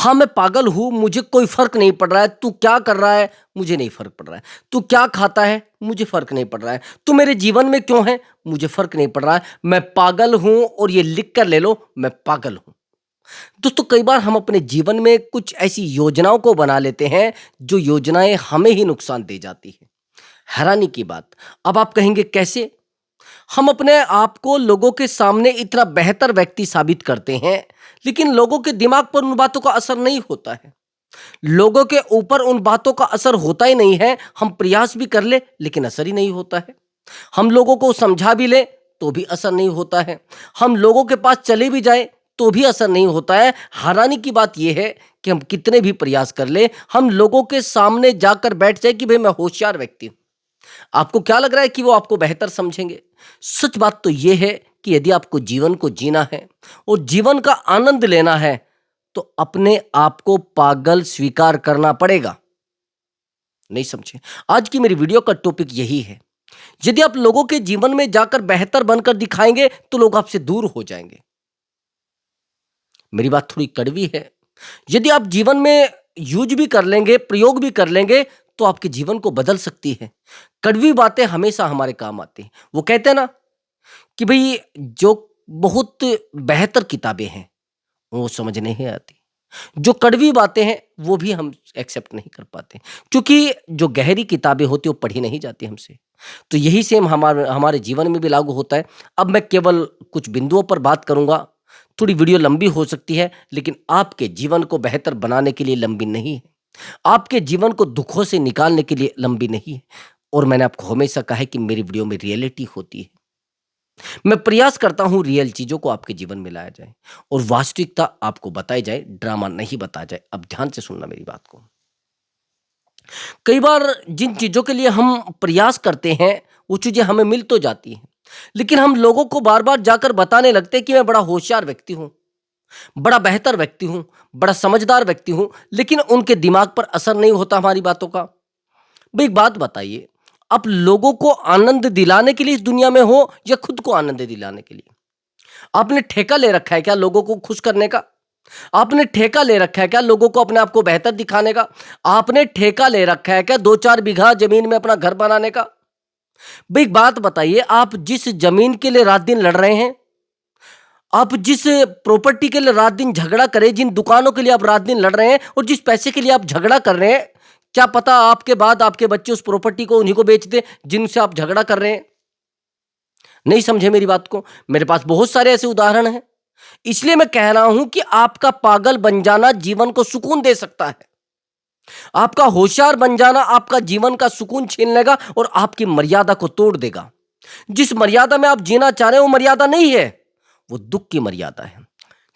हाँ, मैं पागल हूँ, मुझे कोई फ़र्क नहीं पड़ रहा है, तू क्या कर रहा है, मुझे नहीं फ़र्क पड़ रहा है। तू क्या खाता है, मुझे फ़र्क नहीं पड़ रहा है। तू मेरे जीवन में क्यों है, मुझे फ़र्क नहीं पड़ रहा है। मैं पागल हूँ और ये लिख कर ले लो, मैं पागल हूँ। दोस्तों, कई बार हम अपने जीवन में कुछ ऐसी योजनाओं को बना लेते हैं, जो योजनाएँ हमें ही नुकसान दे जाती हैं। हैरानी की बात, अब आप कहेंगे कैसे? हम अपने आप को लोगों के सामने इतना बेहतर व्यक्ति साबित करते हैं, लेकिन लोगों के दिमाग पर उन बातों का असर नहीं होता है। लोगों के ऊपर उन बातों का असर होता ही नहीं है। हम प्रयास भी कर ले, लेकिन असर ही नहीं होता है। हम लोगों को समझा भी ले, तो भी असर नहीं होता है। हम लोगों के पास चले भी जाएं, तो भी असर नहीं होता है। हैरानी की बात यह है कि हम कितने भी प्रयास कर ले, हम लोगों के सामने जाकर बैठ जाए कि भाई मैं होशियार व्यक्ति हूं। आपको क्या लग रहा है कि वो आपको बेहतर समझेंगे? सच बात तो ये है कि यदि आपको जीवन को जीना है और जीवन का आनंद लेना है, तो अपने आप को पागल स्वीकार करना पड़ेगा। नहीं समझे? आज की मेरी वीडियो का टॉपिक यही है। यदि आप लोगों के जीवन में जाकर बेहतर बनकर दिखाएंगे, तो लोग आपसे दूर हो जाएंगे। मेरी बात थोड़ी कड़वी है। यदि आप जीवन में यूज भी कर लेंगे, प्रयोग भी कर लेंगे, तो आपके जीवन को बदल सकती है। कड़वी बातें हमेशा हमारे काम आती हैं। वो कहते हैं ना कि भई जो बहुत बेहतर किताबें हैं, वो समझ नहीं आती। जो कड़वी बातें हैं, वो भी हम एक्सेप्ट नहीं कर पाते, क्योंकि जो गहरी किताबें होती हैं, वो पढ़ी नहीं जाती हमसे। तो यही सेम हमारे हमारे जीवन में भी लागू होता है। अब मैं केवल कुछ बिंदुओं पर बात करूँगा। थोड़ी वीडियो लंबी हो सकती है, लेकिन आपके जीवन को बेहतर बनाने के लिए लंबी नहीं है। आपके जीवन को दुखों से निकालने के लिए लंबी नहीं है। और मैंने आपको हमेशा कहा है कि मेरी वीडियो में रियलिटी होती है। मैं प्रयास करता हूं रियल चीजों को आपके जीवन में लाया जाए और वास्तविकता आपको बताई जाए, ड्रामा नहीं बताया जाए। अब ध्यान से सुनना मेरी बात को। कई बार जिन चीजों के लिए हम प्रयास करते हैं, वो चीजें हमें मिल तो जाती हैं, लेकिन हम लोगों को बार बार जाकर बताने लगते हैं कि मैं बड़ा होशियार व्यक्ति हूं, बड़ा बेहतर व्यक्ति हूं, बड़ा समझदार व्यक्ति हूं, लेकिन उनके दिमाग पर असर नहीं होता हमारी बातों का। भाई एक बात बताइए, आप लोगों को आनंद दिलाने के लिए इस दुनिया में हो या खुद को आनंद दिलाने के लिए? आपने ठेका ले रखा है क्या लोगों को खुश करने का? आपने ठेका ले रखा है क्या लोगों को अपने आप को बेहतर दिखाने का? आपने ठेका ले रखा है क्या 2-4 बीघा जमीन में अपना घर बनाने का? भाई एक बात बताइए, आप जिस जमीन के लिए रात दिन लड़ रहे हैं, आप जिस प्रॉपर्टी के लिए रात दिन झगड़ा करें, जिन दुकानों के लिए आप रात दिन लड़ रहे हैं और जिस पैसे के लिए आप झगड़ा कर रहे हैं, क्या पता आपके बाद आपके बच्चे उस प्रॉपर्टी को उन्हीं को बेच दे जिनसे आप झगड़ा कर रहे हैं? नहीं समझे मेरी बात को? मेरे पास बहुत सारे ऐसे उदाहरण हैं। इसलिए मैं कह रहा हूं कि आपका पागल बन जाना जीवन को सुकून दे सकता है। आपका होशियार बन जाना आपका जीवन का सुकून छीन लेगा और आपकी मर्यादा को तोड़ देगा। जिस मर्यादा में आप जीना चाह रहे हैं, वो मर्यादा नहीं है, वो दुख की मर्यादा है।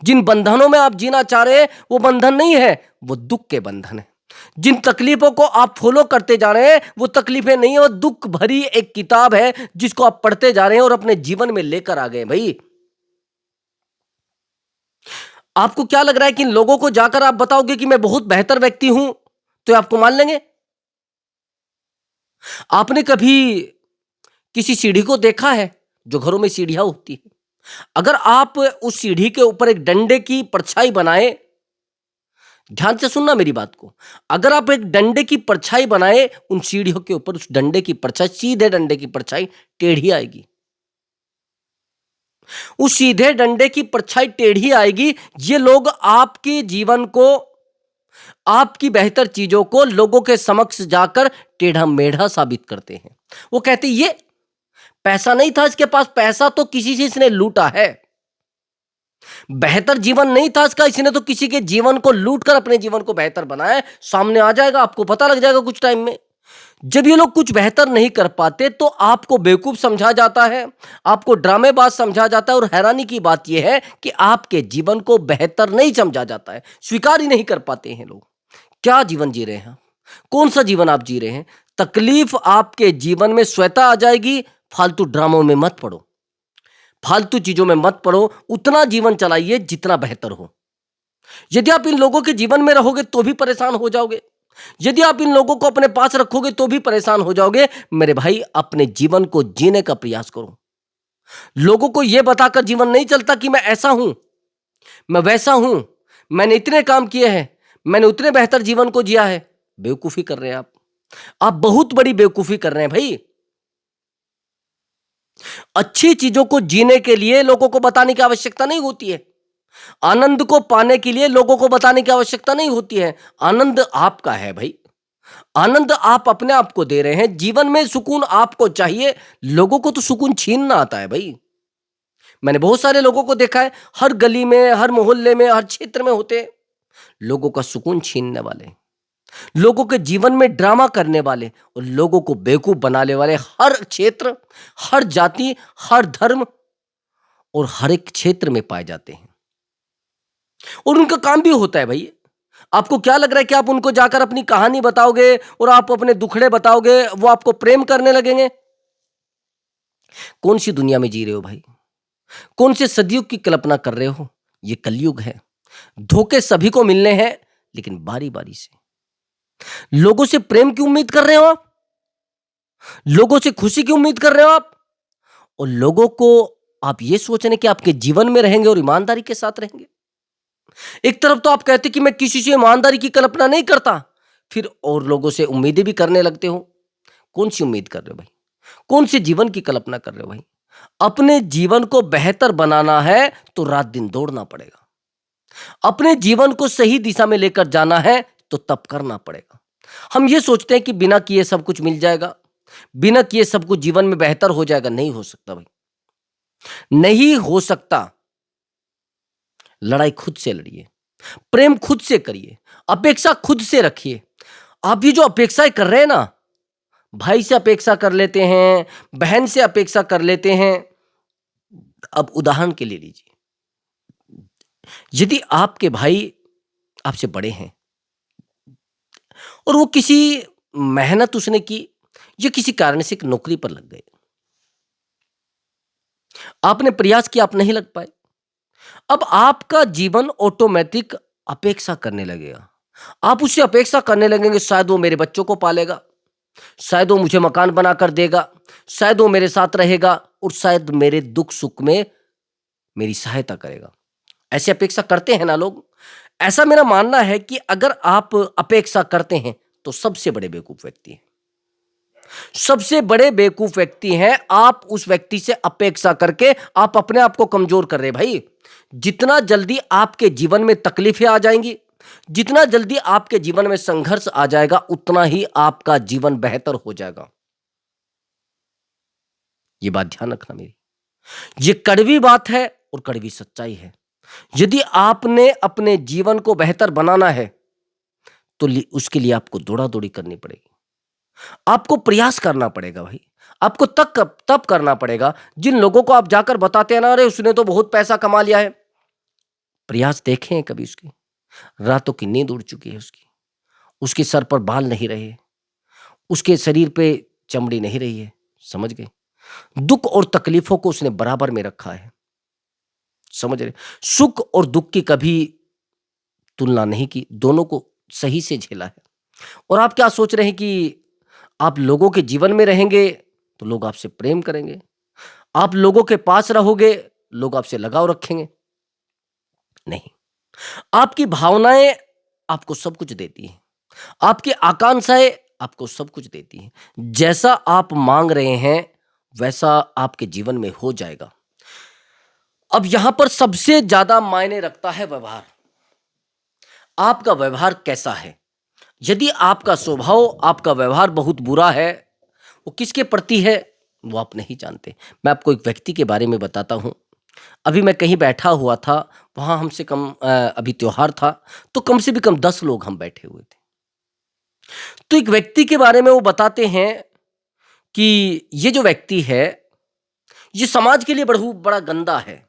जिन बंधनों में आप जीना चाह रहे हैं, वो बंधन नहीं है, वो दुख के बंधन है। जिन तकलीफों को आप फॉलो करते जा रहे हैं, वो तकलीफें नहीं है, वो दुख भरी एक किताब है जिसको आप पढ़ते जा रहे हैं और अपने जीवन में लेकर आ गए। भाई, आपको क्या लग रहा है कि इन लोगों को जाकर आप बताओगे कि मैं बहुत बेहतर व्यक्ति हूं, तो आपको मान लेंगे? आपने कभी किसी सीढ़ी को देखा है? जो घरों में सीढ़ियां होती है, अगर आप उस सीढ़ी के ऊपर एक डंडे की परछाई बनाए, ध्यान से सुनना मेरी बात को, अगर आप एक डंडे की परछाई बनाए उन सीढ़ियों के ऊपर, उस डंडे की परछाई, सीधे डंडे की परछाई टेढ़ी आएगी। उस सीधे डंडे की परछाई टेढ़ी आएगी। ये लोग आपके जीवन को, आपकी बेहतर चीजों को लोगों के समक्ष जाकर टेढ़ा मेढ़ा साबित करते हैं। वो कहते ये पैसा नहीं था इसके पास, पैसा तो किसी से इसने लूटा है। बेहतर जीवन नहीं था इसका, इसने तो किसी के जीवन को लूट कर अपने जीवन को बेहतर बनाया। सामने आ जाएगा, आपको पता लग जाएगा कुछ टाइम में। जब ये लोग कुछ बेहतर नहीं कर पाते, तो आपको बेवकूफ समझा जाता है, आपको ड्रामेबाज समझा जाता है। और हैरानी की बात यह है कि आपके जीवन को बेहतर नहीं समझा जाता है, स्वीकार ही नहीं कर पाते हैं लोग। क्या जीवन जी रहे हैं आप? कौन सा जीवन आप जी रहे हैं? तकलीफ आपके जीवन में स्वतः आ जाएगी। फालतू ड्रामों में मत पड़ो, फालतू चीजों में मत पड़ो। उतना जीवन चलाइए जितना बेहतर हो। यदि आप इन लोगों के जीवन में रहोगे तो भी परेशान हो जाओगे। यदि आप इन लोगों को अपने पास रखोगे तो भी परेशान हो जाओगे। मेरे भाई, अपने जीवन को जीने का प्रयास करो। लोगों को यह बताकर जीवन नहीं चलता कि मैं ऐसा हूं, मैं वैसा हूं, मैंने इतने काम किए हैं, मैंने उतने बेहतर जीवन को जिया है। बेवकूफी कर रहे हैं आप बहुत बड़ी बेवकूफी कर रहे हैं भाई। अच्छी चीजों को जीने के लिए लोगों को बताने की आवश्यकता नहीं होती है। आनंद को पाने के लिए लोगों को बताने की आवश्यकता नहीं होती है। आनंद आपका है भाई। आनंद आप अपने आप को दे रहे हैं। जीवन में सुकून आपको चाहिए। लोगों को तो सुकून छीनना आता है भाई। मैंने बहुत सारे लोगों को देखा है, हर गली में, हर मोहल्ले में, हर क्षेत्र में होते हैं। लोगों का सुकून छीनने वाले, लोगों के जीवन में ड्रामा करने वाले और लोगों को बेवकूफ बनाने वाले हर क्षेत्र, हर जाति, हर धर्म और हर एक क्षेत्र में पाए जाते हैं। और उनका काम भी होता है भाई। आपको क्या लग रहा है कि आप उनको जाकर अपनी कहानी बताओगे और आप अपने दुखड़े बताओगे, वो आपको प्रेम करने लगेंगे? कौन सी दुनिया में जी रहे हो भाई? कौन से सदयुग की कल्पना कर रहे हो? ये कलयुग है। धोखे सभी को मिलने हैं, लेकिन बारी बारी से। लोगों से प्रेम की उम्मीद कर रहे हो आप? लोगों से खुशी की उम्मीद कर रहे हो आप? और लोगों को आप ये सोच रहे हैं कि आपके जीवन में रहेंगे और ईमानदारी के साथ रहेंगे। एक तरफ तो आप कहते कि मैं किसी से ईमानदारी की कल्पना नहीं करता, फिर और लोगों से उम्मीदें भी करने लगते हो। कौन सी उम्मीद कर रहे हो भाई? कौन से जीवन की कल्पना कर रहे हो भाई? अपने जीवन को बेहतर बनाना है तो रात दिन दौड़ना पड़ेगा। अपने जीवन को सही दिशा में लेकर जाना है तो तप करना पड़ेगा। हम ये सोचते हैं कि बिना किए सब कुछ मिल जाएगा, बिना किए सब कुछ जीवन में बेहतर हो जाएगा। नहीं हो सकता भाई, नहीं हो सकता। लड़ाई खुद से लड़िए, प्रेम खुद से करिए, अपेक्षा खुद से रखिए। आप ये जो अपेक्षाएं कर रहे हैं ना, भाई से अपेक्षा कर लेते हैं, बहन से अपेक्षा कर लेते हैं। अब उदाहरण के लिए लीजिए, यदि आपके भाई आपसे बड़े हैं और वो किसी मेहनत उसने की या किसी कारण से एक नौकरी पर लग गए, आपने प्रयास किया, आप नहीं लग पाए। अब आपका जीवन ऑटोमेटिक अपेक्षा करने लगेगा। आप उससे अपेक्षा करने लगेंगे, शायद वो मेरे बच्चों को पालेगा, शायद वो मुझे मकान बनाकर देगा, शायद वो मेरे साथ रहेगा और शायद मेरे दुख सुख में मेरी सहायता करेगा। ऐसे अपेक्षा करते हैं ना लोग। ऐसा मेरा मानना है कि अगर आप अपेक्षा करते हैं तो सबसे बड़े बेवकूफ व्यक्ति हैं। सबसे बड़े बेवकूफ व्यक्ति हैं आप। उस व्यक्ति से अपेक्षा करके आप अपने आप को कमजोर कर रहे हैं भाई। जितना जल्दी आपके जीवन में तकलीफें आ जाएंगी, जितना जल्दी आपके जीवन में संघर्ष आ जाएगा, उतना ही आपका जीवन बेहतर हो जाएगा। ये बात ध्यान रखना मेरी। ये कड़वी बात है और कड़वी सच्चाई है। यदि आपने अपने जीवन को बेहतर बनाना है तो उसके लिए आपको दौड़ा दौड़ी करनी पड़ेगी। आपको प्रयास करना पड़ेगा भाई। आपको तप करना पड़ेगा। जिन लोगों को आप जाकर बताते हैं ना, अरे उसने तो बहुत पैसा कमा लिया है, प्रयास देखे हैं कभी उसकी? रातों की नींद उड़ चुकी है उसकी, उसके सर पर बाल नहीं रहे, उसके शरीर पे चमड़ी नहीं रही है। समझ गए? दुख और तकलीफों को उसने बराबर में रखा है। समझ रहे? सुख और दुख की कभी तुलना नहीं की, दोनों को सही से झेला है। और आप क्या सोच रहे हैं कि आप लोगों के जीवन में रहेंगे तो लोग आपसे प्रेम करेंगे, आप लोगों के पास रहोगे लोग आपसे लगाव रखेंगे? नहीं। आपकी भावनाएं आपको सब कुछ देती हैं, आपकी आकांक्षाएं आपको सब कुछ देती हैं। जैसा आप मांग रहे हैं वैसा आपके जीवन में हो जाएगा। अब यहां पर सबसे ज्यादा मायने रखता है व्यवहार। आपका व्यवहार कैसा है? यदि आपका स्वभाव, आपका व्यवहार बहुत बुरा है, वो किसके प्रति है वो आप नहीं जानते। मैं आपको एक व्यक्ति के बारे में बताता हूं। अभी मैं कहीं बैठा हुआ था, वहां हमसे कम अभी त्योहार था, तो कम से भी कम 10 लोग हम बैठे हुए थे। तो एक व्यक्ति के बारे में वो बताते हैं कि ये जो व्यक्ति है, ये समाज के लिए बड़ा गंदा है।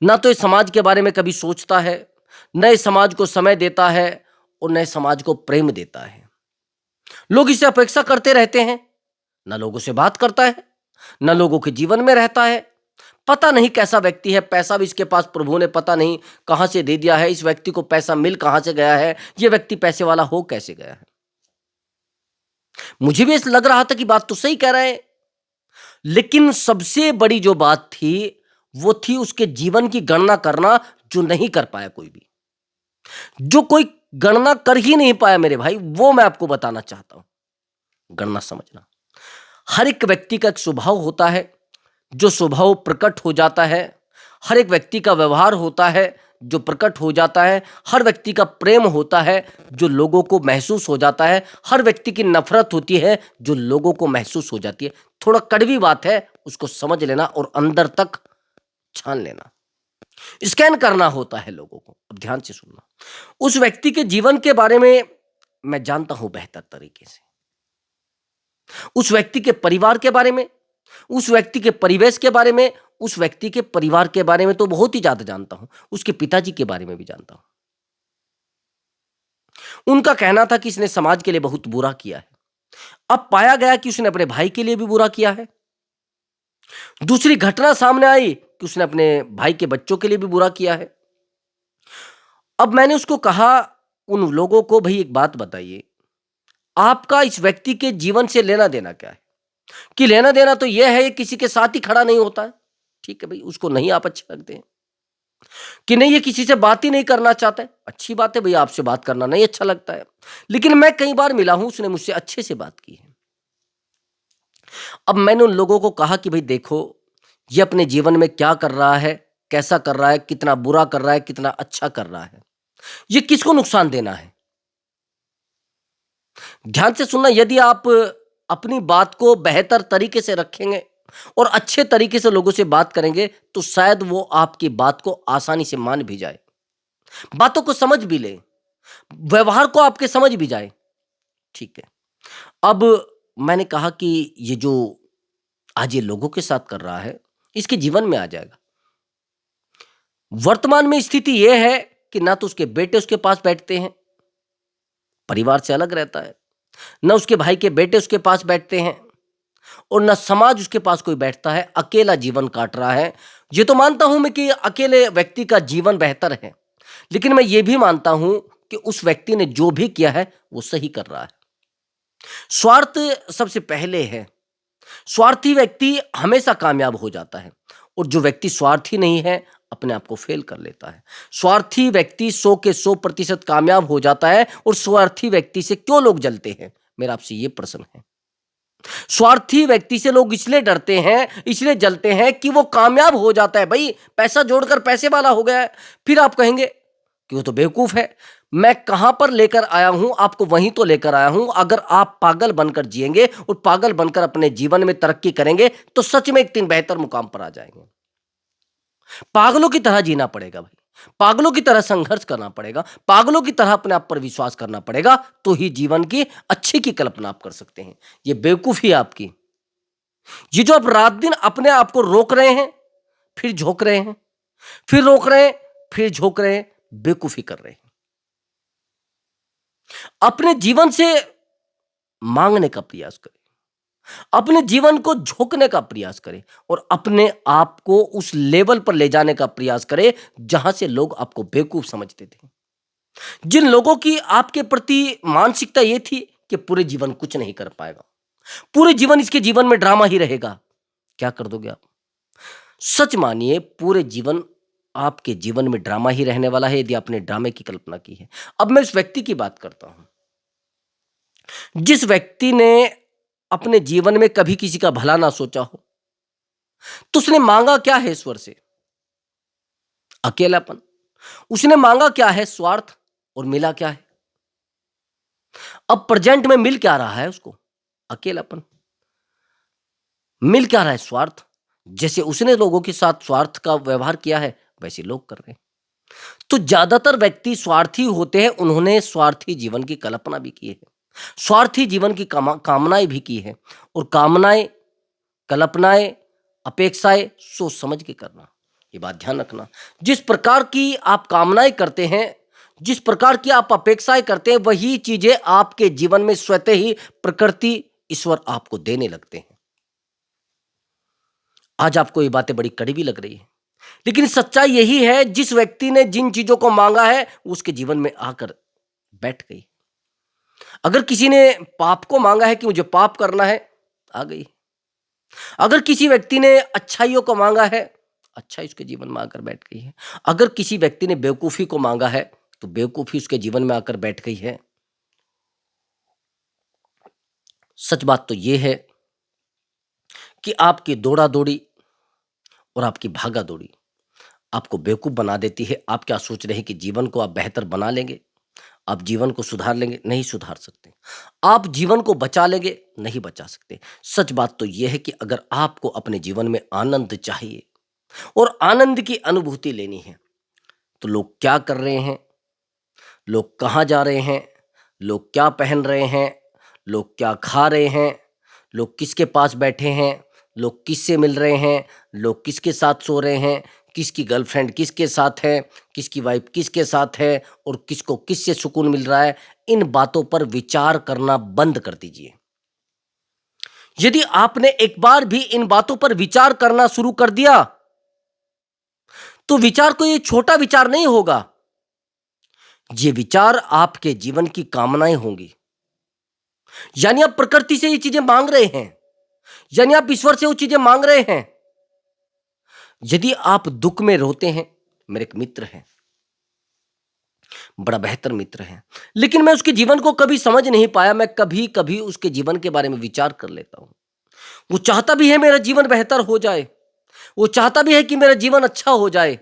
ना तो ये समाज के बारे में कभी सोचता है, न इस समाज को समय देता है और न समाज को प्रेम देता है। लोग इससे अपेक्षा करते रहते हैं, न लोगों से बात करता है, न लोगों के जीवन में रहता है। पता नहीं कैसा व्यक्ति है। पैसा भी इसके पास प्रभु ने पता नहीं कहां से दे दिया है। इस व्यक्ति को पैसा मिल कहां से गया है, ये व्यक्ति पैसे वाला हो कैसे गया है। मुझे भी ऐसा लग रहा था कि बात तो सही कह रहे हैं, लेकिन सबसे बड़ी जो बात थी वो थी उसके जीवन की गणना करना, जो नहीं कर पाया कोई भी। जो कोई गणना कर ही नहीं पाया मेरे भाई, वो मैं आपको बताना चाहता हूं। गणना समझना, हर एक व्यक्ति का एक स्वभाव होता है, जो स्वभाव प्रकट हो जाता है। हर एक व्यक्ति का व्यवहार होता है जो प्रकट हो जाता है। हर व्यक्ति का प्रेम होता है जो लोगों को महसूस हो जाता है। हर व्यक्ति की नफरत होती है जो लोगों को महसूस हो जाती है। थोड़ा कड़वी बात है, उसको समझ लेना और अंदर तक छान लेना, स्कैन करना होता है लोगों को। अब ध्यान से सुनना, उस व्यक्ति के जीवन के बारे में मैं जानता हूं बेहतर तरीके से, उस व्यक्ति के परिवार के बारे में, उस व्यक्ति के परिवेश के बारे में, उस व्यक्ति के परिवार के बारे में तो बहुत ही ज्यादा जानता हूं, उसके पिताजी के बारे में भी जानता हूं। उनका कहना था कि इसने समाज के लिए बहुत बुरा किया है। अब पाया गया कि उसने अपने भाई के लिए भी बुरा किया है। दूसरी घटना सामने आई कि उसने अपने भाई के बच्चों के लिए भी बुरा किया है। अब मैंने उसको कहा, उन लोगों को, भाई एक बात बताइए, आपका इस व्यक्ति के जीवन से लेना देना क्या है? कि लेना देना तो यह है, किसी के साथ ही खड़ा नहीं होता है। ठीक है भाई, उसको नहीं आप अच्छे लगते हैं, कि नहीं ये किसी से बात ही नहीं करना चाहता है, अच्छी बात है भाई, आपसे बात करना नहीं अच्छा लगता है। लेकिन मैं कई बार मिला हूं, उसने मुझसे अच्छे से बात की है। अब मैंने उन लोगों को कहा कि भाई देखो, ये अपने जीवन में क्या कर रहा है, कैसा कर रहा है, कितना बुरा कर रहा है, कितना अच्छा कर रहा है, ये किसको नुकसान देना है? ध्यान से सुनना, यदि आप अपनी बात को बेहतर तरीके से रखेंगे और अच्छे तरीके से लोगों से बात करेंगे तो शायद वो आपकी बात को आसानी से मान भी जाए, बातों को समझ भी ले, व्यवहार को आपके समझ भी जाए। ठीक है। अब मैंने कहा कि ये जो आज ये लोगों के साथ कर रहा है, इसके जीवन में आ जाएगा। वर्तमान में स्थिति यह है कि ना तो उसके बेटे उसके पास बैठते हैं, परिवार से अलग रहता है, न उसके भाई के बेटे उसके पास बैठते हैं और न समाज उसके पास कोई बैठता है, अकेला जीवन काट रहा है। ये तो मानता हूं मैं कि अकेले व्यक्ति का जीवन बेहतर है, लेकिन मैं ये भी मानता हूं कि उस व्यक्ति ने जो भी किया है वो सही कर रहा है। स्वार्थ सबसे पहले है। स्वार्थी व्यक्ति हमेशा कामयाब हो जाता है और जो व्यक्ति स्वार्थी नहीं है अपने आप को फेल कर लेता है। स्वार्थी व्यक्ति 100 के 100% कामयाब हो जाता है। और स्वार्थी व्यक्ति से क्यों लोग जलते हैं, मेरा आपसे ये प्रश्न है। स्वार्थी व्यक्ति से लोग इसलिए डरते हैं, इसलिए जलते हैं कि वो कामयाब हो जाता है। भाई पैसा जोड़कर पैसे वाला हो गया है, फिर आप कहेंगे कि वो तो बेवकूफ है। मैं कहां पर लेकर आया हूं आपको, वहीं तो लेकर आया हूं। अगर आप पागल बनकर जिएंगे और पागल बनकर अपने जीवन में तरक्की करेंगे तो सच में एक दिन बेहतर मुकाम पर आ जाएंगे। पागलों की तरह जीना पड़ेगा भाई, पागलों की तरह संघर्ष करना पड़ेगा, पागलों की तरह अपने आप पर विश्वास करना पड़ेगा, तो ही जीवन की अच्छे की कल्पना आप कर सकते हैं। ये बेवकूफी है आपकी, ये जो आप रात दिन अपने आप को रोक रहे हैं, फिर झोंक रहे हैं, फिर रोक रहे हैं, फिर झोंक रहे हैं, बेवकूफी कर रहे हैं। अपने जीवन से मांगने का प्रयास करें, अपने जीवन को झोंकने का प्रयास करें और अपने आप को उस लेवल पर ले जाने का प्रयास करें जहां से लोग आपको बेवकूफ समझते थे। जिन लोगों की आपके प्रति मानसिकता यह थी कि पूरे जीवन कुछ नहीं कर पाएगा, पूरे जीवन इसके जीवन में ड्रामा ही रहेगा, क्या कर दोगे आप? सच मानिए, पूरे जीवन आपके जीवन में ड्रामा ही रहने वाला है यदि आपने ड्रामे की कल्पना की है। अब मैं उस व्यक्ति की बात करता हूं, जिस व्यक्ति ने अपने जीवन में कभी किसी का भला ना सोचा हो, तो उसने मांगा क्या है ईश्वर से? अकेलापन। उसने मांगा क्या है? स्वार्थ। और मिला क्या है? अब प्रेजेंट में मिल क्या रहा है उसको? अकेलापन। मिल क्या रहा है? स्वार्थ। जैसे उसने लोगों के साथ स्वार्थ का व्यवहार किया है वैसे लोग कर रहे हैं। तो ज्यादातर व्यक्ति स्वार्थी होते हैं, उन्होंने स्वार्थी जीवन की कल्पना भी की है, स्वार्थी जीवन की कामनाएं भी की है। और कामनाएं, कल्पनाएं, अपेक्षाएं सोच समझ के करना, ये बात ध्यान रखना। जिस प्रकार की आप कामनाएं करते हैं, जिस प्रकार की आप अपेक्षाएं करते हैं, वही चीजें आपके जीवन में स्वतः ही प्रकृति, ईश्वर आपको देने लगते हैं। आज आपको ये बातें बड़ी कड़वी लग रही है, लेकिन सच्चाई यही है, जिस व्यक्ति ने जिन चीजों को मांगा है उसके जीवन में आकर बैठ गई। अगर किसी ने पाप को मांगा है कि मुझे पाप करना है, आ गई। अगर किसी व्यक्ति ने अच्छाइयों को मांगा है, अच्छाई उसके जीवन में आकर बैठ गई है। अगर किसी व्यक्ति ने बेवकूफी को मांगा है, तो बेवकूफ़ी उसके जीवन में आकर बैठ गई है। सच बात तो ये है कि आपकी दौड़ा-दौड़ी और आपकी भागा-दौड़ी आपको बेवकूफ़ बना देती है। आप क्या सोच रहे हैं कि जीवन को आप बेहतर बना लेंगे? आप जीवन को सुधार लेंगे? नहीं सुधार सकते। आप जीवन को बचा लेंगे? नहीं बचा सकते। सच बात तो ये है कि अगर आपको अपने जीवन में आनंद चाहिए और आनंद की अनुभूति लेनी है, तो लोग क्या कर रहे हैं, लोग कहाँ जा रहे हैं, लोग क्या पहन रहे हैं, लोग क्या खा रहे हैं, लोग किसके पास बैठे हैं, लोग किससे मिल रहे हैं, लोग किसके साथ सो रहे हैं, किसकी गर्लफ्रेंड किसके साथ है, किसकी वाइफ किसके साथ है और किसको किससे सुकून मिल रहा है, इन बातों पर विचार करना बंद कर दीजिए। यदि आपने एक बार भी इन बातों पर विचार करना शुरू कर दिया, तो विचार कोई छोटा विचार नहीं होगा। ये विचार आपके जीवन की कामनाएं होंगी। यानी आप प्रकृति से ये चीजें मांग रहे हैं, यानी आप ईश्वर से वो चीजें मांग रहे हैं। यदि आप दुख में रोते हैं, मेरे एक मित्र हैं, बड़ा बेहतर मित्र है, लेकिन मैं उसके जीवन को कभी समझ नहीं पाया। मैं कभी कभी उसके जीवन के बारे में विचार कर लेता हूं। वो चाहता भी है मेरा जीवन बेहतर हो जाए, वो चाहता भी है कि मेरा जीवन अच्छा हो जाए,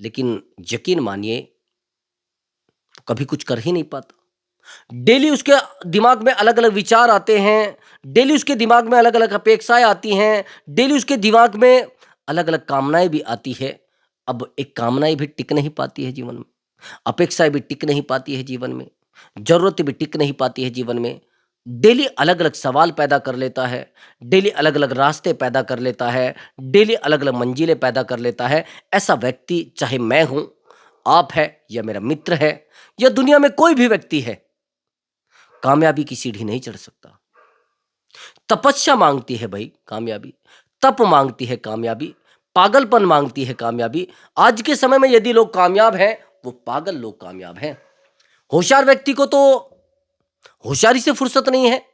लेकिन यकीन मानिए कभी कुछ कर ही नहीं पाता। डेली उसके दिमाग में अलग अलग विचार आते हैं, डेली उसके दिमाग में अलग अलग अपेक्षाएं आती हैं, डेली उसके दिमाग में अलग अलग कामनाएं भी आती है। अब एक कामनाएं भी टिक नहीं पाती है जीवन में, अपेक्षाएं भी टिक नहीं पाती है जीवन में, जरूरतें भी टिक नहीं पाती है जीवन में। डेली अलग अलग सवाल पैदा कर लेता है, डेली अलग अलग रास्ते पैदा कर लेता है, डेली अलग अलग मंजिलें पैदा कर लेता है। ऐसा व्यक्ति, चाहे मैं हूं, आप है या मेरा मित्र है या दुनिया में कोई भी व्यक्ति है, कामयाबी की सीढ़ी नहीं चढ़ सकता। तपस्या मांगती है भाई कामयाबी, तप मांगती है कामयाबी, पागलपन मांगती है कामयाबी। आज के समय में यदि लोग कामयाब हैं, वो पागल लोग कामयाब हैं। होशियार व्यक्ति को तो होशियारी से फुर्सत नहीं है,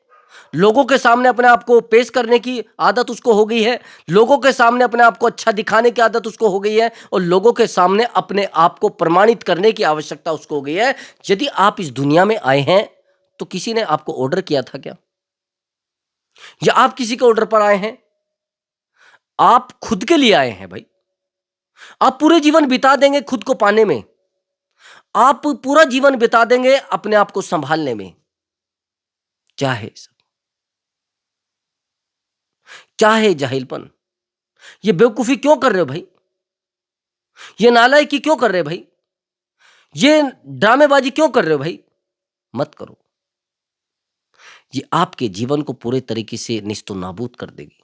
लोगों के सामने अपने आप को पेश करने की आदत उसको हो गई है, लोगों के सामने अपने आप को अच्छा दिखाने की आदत उसको हो गई है, और लोगों के सामने अपने आप को प्रमाणित करने की आवश्यकता उसको हो गई है। यदि आप इस दुनिया में आए हैं, तो किसी ने आपको ऑर्डर किया था क्या, या आप किसी के ऑर्डर पर आए हैं? आप खुद के लिए आए हैं भाई। आप पूरे जीवन बिता देंगे खुद को पाने में, आप पूरा जीवन बिता देंगे अपने आप को संभालने में। क्या है सब, क्या है जाहिलपन? ये बेवकूफी क्यों कर रहे हो भाई? ये नालायकी क्यों कर रहे हो भाई? ये ड्रामेबाजी क्यों कर रहे हो भाई? मत करो। ये आपके जीवन को पूरे तरीके से निस्तो नाबूद कर देगी,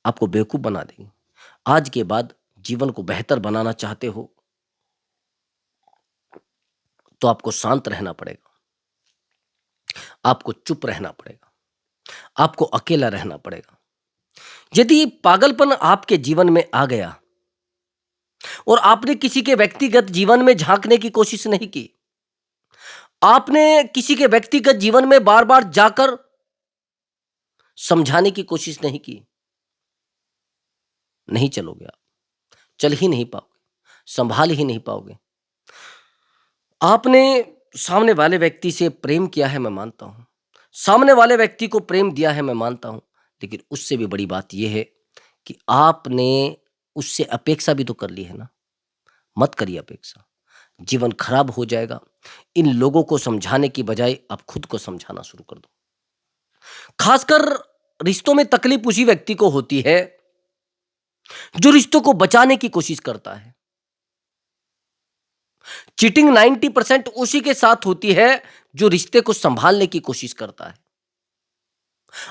आपको बेवकूफ बना देगी। आज के बाद जीवन को बेहतर बनाना चाहते हो, तो आपको शांत रहना पड़ेगा, आपको चुप रहना पड़ेगा, आपको अकेला रहना पड़ेगा। यदि पागलपन आपके जीवन में आ गया और आपने किसी के व्यक्तिगत जीवन में झांकने की कोशिश नहीं की, आपने किसी के व्यक्तिगत जीवन में बार बार जाकर समझाने की कोशिश नहीं की, नहीं चलोगे आप, चल ही नहीं पाओगे, संभाल ही नहीं पाओगे। आपने सामने वाले व्यक्ति से प्रेम किया है, मैं मानता हूं, सामने वाले व्यक्ति को प्रेम दिया है, मैं मानता हूं, लेकिन उससे भी बड़ी बात यह है कि आपने उससे अपेक्षा भी तो कर ली है ना। मत करिए अपेक्षा, जीवन खराब हो जाएगा। इन लोगों को समझाने की बजाय आप खुद को समझाना शुरू कर दो। खासकर रिश्तों में तकलीफ उसी व्यक्ति को होती है जो रिश्तों को बचाने की कोशिश करता है। चीटिंग 90% उसी के साथ होती है जो रिश्ते को संभालने की कोशिश करता है।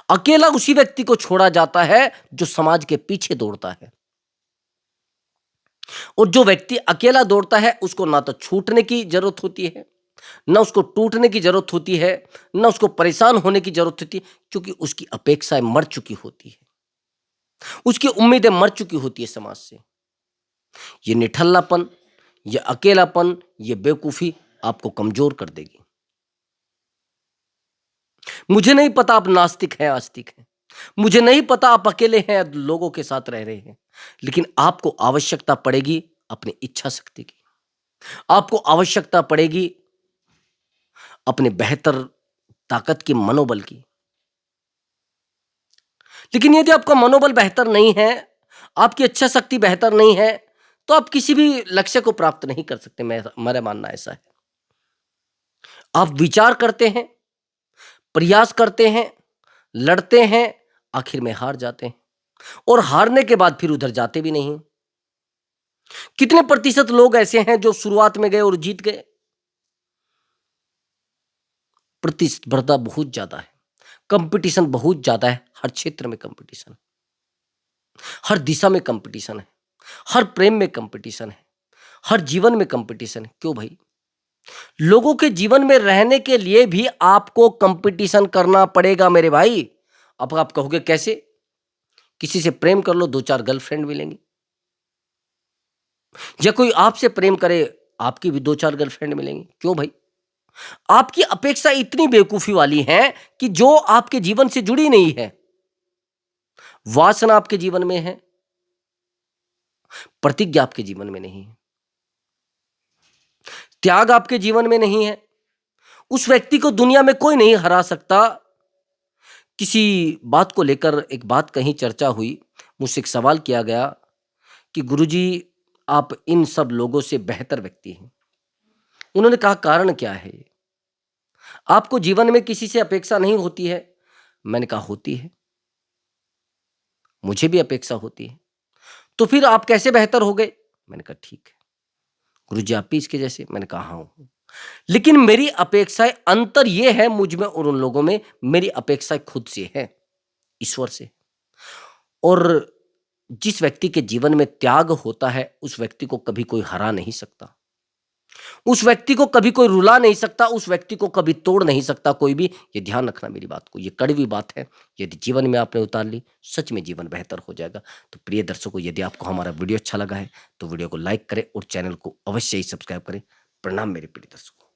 अकेला उसी व्यक्ति को छोड़ा जाता है जो समाज के पीछे दौड़ता है, और जो व्यक्ति अकेला दौड़ता है उसको ना तो छूटने की जरूरत होती है, ना उसको टूटने की जरूरत होती है, ना उसको परेशान होने की जरूरत होती है, क्योंकि उसकी अपेक्षाएं मर चुकी होती है, उसकी उम्मीदें मर चुकी होती है समाज से। ये निठल्लापन, ये अकेलापन, ये बेवकूफी आपको कमजोर कर देगी। मुझे नहीं पता आप नास्तिक हैं, आस्तिक हैं, मुझे नहीं पता आप अकेले हैं, लोगों के साथ रह रहे हैं, लेकिन आपको आवश्यकता पड़ेगी अपनी इच्छा शक्ति की। आपको आवश्यकता पड़ेगी अपने बेहतर ताकत की, मनोबल की। लेकिन यदि आपका मनोबल बेहतर नहीं है, आपकी इच्छा शक्ति बेहतर नहीं है, तो आप किसी भी लक्ष्य को प्राप्त नहीं कर सकते। मेरा मानना ऐसा है। आप विचार करते हैं, प्रयास करते हैं, लड़ते हैं, आखिर में हार जाते हैं और हारने के बाद फिर उधर जाते भी नहीं। कितने प्रतिशत लोग ऐसे हैं जो शुरुआत में गए और जीत गए? प्रतिस्पर्धा बहुत ज्यादा है, कंपटीशन बहुत ज्यादा है, हर क्षेत्र में कंपटीशन, हर दिशा में कंपटीशन है, हर प्रेम में कंपटीशन है, हर जीवन में कंपटीशन है। क्यों भाई? लोगों के जीवन में रहने के लिए भी आपको कंपटीशन करना पड़ेगा मेरे भाई। अब आप कहोगे कैसे? किसी से प्रेम कर लो, दो चार गर्लफ्रेंड मिलेंगी, या कोई आपसे प्रेम करे, आपकी भी दो चार गर्लफ्रेंड मिलेंगी। क्यों भाई? आपकी अपेक्षा इतनी बेवकूफी वाली है कि जो आपके जीवन से जुड़ी नहीं है। वासना आपके जीवन में है, प्रतिज्ञा आपके जीवन में नहीं है, त्याग आपके जीवन में नहीं है। उस व्यक्ति को दुनिया में कोई नहीं हरा सकता। किसी बात को लेकर एक बात कहीं चर्चा हुई, मुझसे एक सवाल किया गया कि गुरुजी आप इन सब लोगों से बेहतर व्यक्ति हैं। उन्होंने कहा कारण क्या है? आपको जीवन में किसी से अपेक्षा नहीं होती है? मैंने कहा होती है, मुझे भी अपेक्षा होती है। तो फिर आप कैसे बेहतर हो गए? मैंने कहा ठीक है, गुरुजी आप भी इसके जैसे? मैंने कहा हाँ हूं। लेकिन मेरी अपेक्षाएं, अंतर यह है मुझ में और उन लोगों में, मेरी अपेक्षाएं खुद से है, ईश्वर से। और जिस व्यक्ति के जीवन में त्याग होता है, उस व्यक्ति को कभी कोई हरा नहीं सकता, उस व्यक्ति को कभी कोई रुला नहीं सकता, उस व्यक्ति को कभी तोड़ नहीं सकता कोई भी। ये ध्यान रखना मेरी बात को, ये कड़वी बात है। यदि जीवन में आपने उतार ली, सच में जीवन बेहतर हो जाएगा। तो प्रिय दर्शकों, यदि आपको हमारा वीडियो अच्छा लगा है तो वीडियो को लाइक करें और चैनल को अवश्य ही सब्सक्राइब करें। प्रणाम मेरे प्रिय दर्शकों।